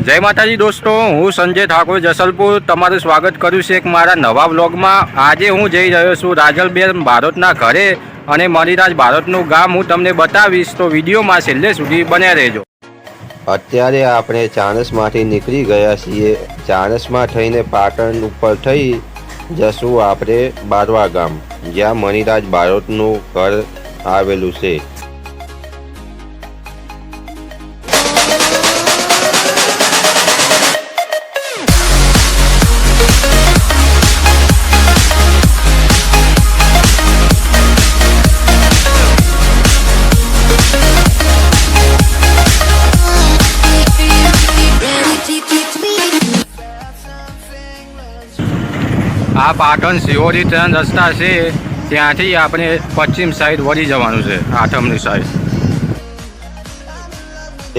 જય માતાજી દોસ્તો, હું સંજય ઠાકોર જસલપુર તમારું સ્વાગત કરું છું એક મારા નવા વ્લોગમાં। આજે હું જઈ રહ્યો છું રાજલબેન બારોટના ઘરે અને મણિરાજ બારોટનું ગામ હું તમને બતાવીશ, તો વિડીયોમાં છેલ્લે સુધી બન્યા રહેજો। અત્યારે આપણે ચાણસમાંથી નીકળી ગયા છીએ। ચાણસમાં થઈને પાટણ ઉપર થઈ જશું આપણે બારવા ગામ, જ્યાં મણિરાજ બારોટનું ઘર આવેલું છે। આ પાટણ સિહોરી ટ્રેન રસ્તા છે, ત્યાંથી આપણે પશ્ચિમ સાઈડ વળી જવાનું છે, આઠમની સાઈડ।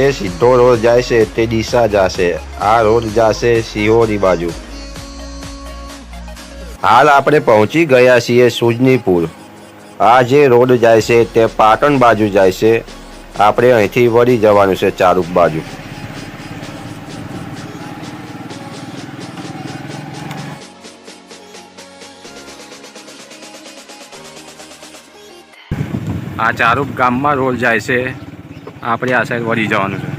એ સીધો રોડ જાય છે તે દિશા જશે। આ રોડ જશે સિહોરી બાજુ। હાલ આપણે પહોંચી ગયા છીએ સુજનીપુર। આ જે રોડ જાય છે તે પાટણ બાજુ જાય છે। આપણે અહીંથી વળી જવાનું છે ચારુપ બાજુ। આ ચારુપ ગામમાં રોડ જાય છે, આપણે આ સાઈડ વળી જવાનું છે।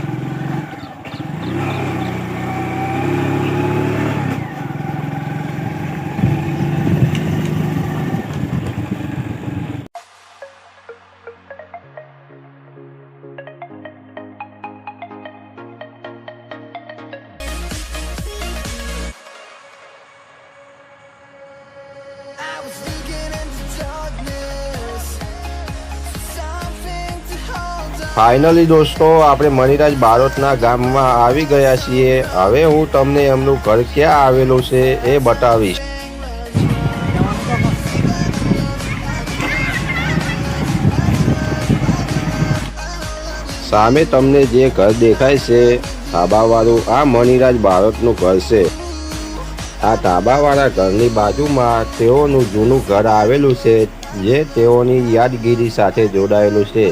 ફાઇનલી દોસ્તો, આપણે મણિરાજ બારોટના ગામમાં આવી ગયા છીએ। હવે હું તમને એમનું ઘર ક્યાં આવેલું છે એ બતાવીશ। સામે તમને જે ઘર દેખાય છે ધાબાવાળું, આ મણિરાજ બારોટનું ઘર છે। આ ધાબાવાળા ઘરની બાજુમાં તેઓનું જૂનું ઘર આવેલું છે, જે તેઓની યાદગીરી સાથે જોડાયેલું છે।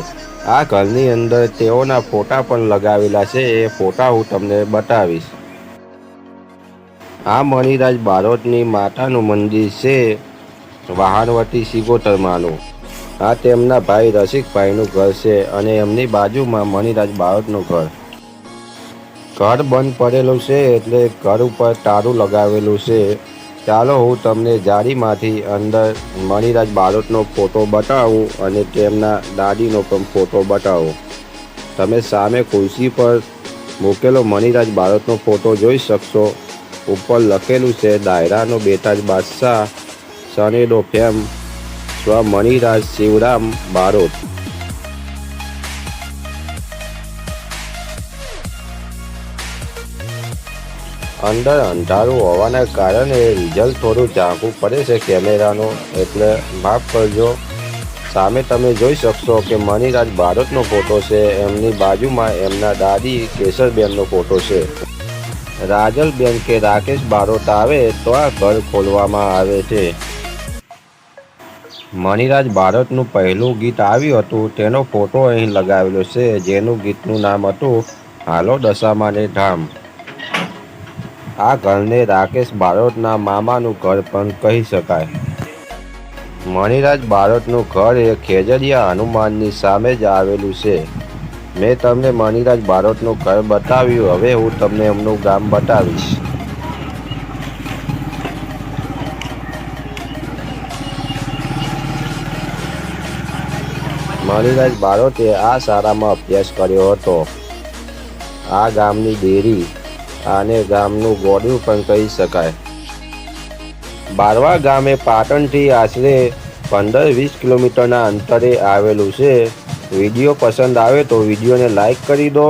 આ ઘરની અંદર તેઓના ફોટા પણ લગાવેલા છે, એ ફોટા હું તમને બતાવીશ। આ મણિરાજ બારોટની માતાનું મંદિર છે, વાહનવટી સિગોતરમાનું। આ તેમના ભાઈ રસિકભાઈનું ઘર છે અને એમની બાજુમાં મણિરાજ બારોટનું ઘર। ઘર બંધ પડેલું છે એટલે ઘર ઉપર તાળું લગાવેલું છે। ચાલો હું તમને જાળીમાંથી અંદર મણિરાજ બારોટનો ફોટો બતાવું અને તેમના દાદીનો પણ ફોટો બતાવું। તમે સામે ખુરશી પર મૂકેલો મણિરાજ બારોટનો ફોટો જોઈ શકશો। ઉપર લખેલું છે ડાયરાનો બેતાજ બાદશાહ સનેડો ફેમ સ્વ મણિરાજ શિવરામ બારોટ। અંદર અંધારું હોવાના કારણે રિઝલ્ટ થોડું ઝાંખું પડે છે કેમેરાનો, એટલે માફ કરજો। સામે તમે જોઈ શકશો કે મણિરાજ બારોટનો ફોટો છે, એમની બાજુમાં એમના દાદી કેશરબેનનો ફોટો છે। રાજલબેન કે રાકેશ બારોટ આવે તો આ ઘર ખોલવામાં આવે છે। મણિરાજ બારોટનું પહેલું ગીત આવ્યું હતું તેનો ફોટો અહીં લગાવેલો છે, જેનું ગીતનું નામ હતું હાલો દશામાને ધામ। આ ઘરને રાકેશ બારોટના મામાનું ઘર પણ કહી શકાય। મણિરાજ બારોટનું ઘર એ ખેજરિયા હનુમાનની સામે જ આવેલું છે। મેં તમને મણિરાજ બારોટનું ઘર બતાવ્યું, હવે હું તમને એમનું ગામ બતાવીશ। મણિરાજ બારોટે આ શાળામાં અભ્યાસ કર્યો હતો। આ ગામની ડેરી આને ગામનું ગોળ્યું પણ કહી શકાય। બારવા ગામે પાટણથી આશરે 15-20 કિલોમીટરના અંતરે આવેલું છે। વિડીયો પસંદ આવે તો વિડીયોને લાઈક કરી દો,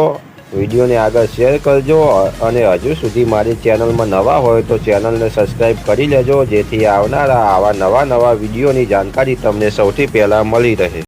વિડીયોને આગળ શેર કરજો અને હજુ સુધી મારી ચેનલમાં નવા હોય તો ચેનલને સબસ્ક્રાઈબ કરી લેજો, જેથી આવનારા આવા નવા વિડીયોની જાણકારી તમને સૌથી પહેલાં મળી રહે।